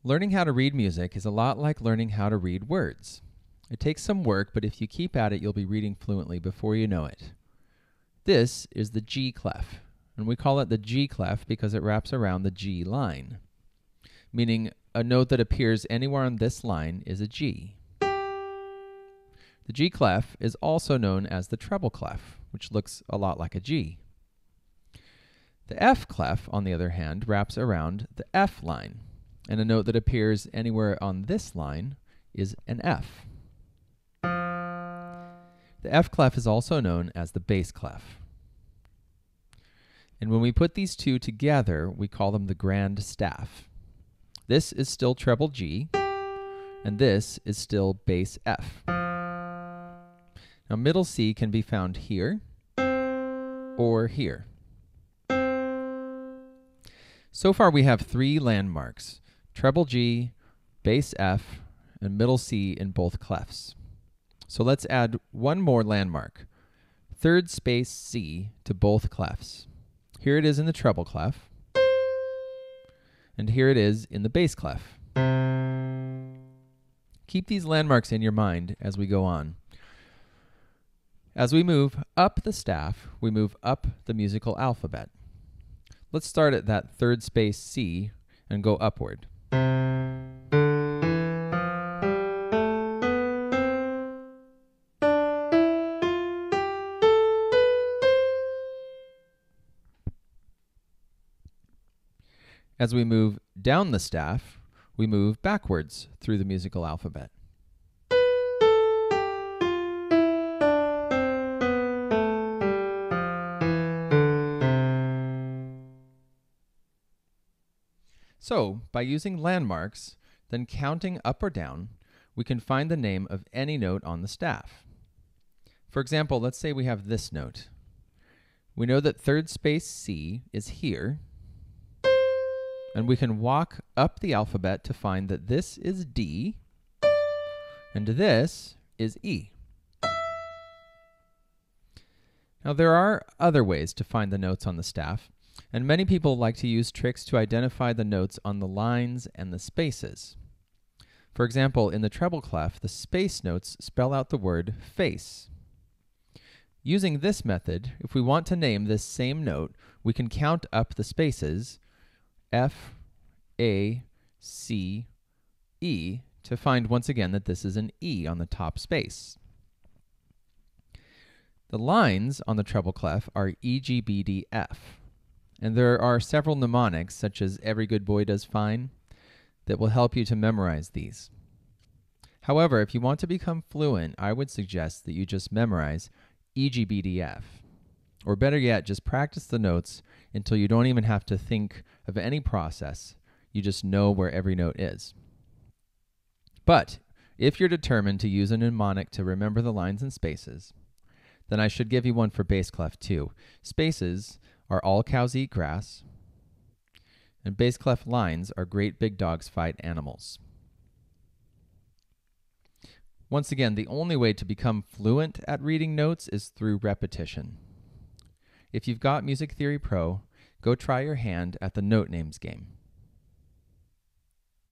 Learning how to read music is a lot like learning how to read words. It takes some work, but if you keep at it, you'll be reading fluently before you know it. This is the G clef, and we call it the G clef because it wraps around the G line, meaning a note that appears anywhere on this line is a G. The G clef is also known as the treble clef, which looks a lot like a G. The F clef, on the other hand, wraps around the F line, and a note that appears anywhere on this line is an F. The F clef is also known as the bass clef. And when we put these two together, we call them the grand staff. This is still treble G, and this is still bass F. Now, middle C can be found here or here. So far, we have three landmarks: treble G, bass F, and middle C in both clefs. So let's add one more landmark, third space C, to both clefs. Here it is in the treble clef, and here it is in the bass clef. Keep these landmarks in your mind as we go on. As we move up the staff, we move up the musical alphabet. Let's start at that third space C and go upward. As we move down the staff, we move backwards through the musical alphabet. So, by using landmarks, then counting up or down, we can find the name of any note on the staff. For example, let's say we have this note. We know that third space C is here, and we can walk up the alphabet to find that this is D, and this is E. Now, there are other ways to find the notes on the staff, and many people like to use tricks to identify the notes on the lines and the spaces. For example, in the treble clef, the space notes spell out the word face. Using this method, if we want to name this same note, we can count up the spaces F, A, C, E to find once again that this is an E on the top space. The lines on the treble clef are E, G, B, D, F. And there are several mnemonics, such as Every Good Boy Does Fine, that will help you to memorize these. However, if you want to become fluent, I would suggest that you just memorize E, G, B, D, F. Or better yet, just practice the notes until you don't even have to think of any process. You just know where every note is. But if you're determined to use a mnemonic to remember the lines and spaces, then I should give you one for bass clef too. Spaces are all cows eat grass, and bass clef lines are great big dogs fight animals. Once again, the only way to become fluent at reading notes is through repetition. If you've got Music Theory Pro, go try your hand at the Note Names game.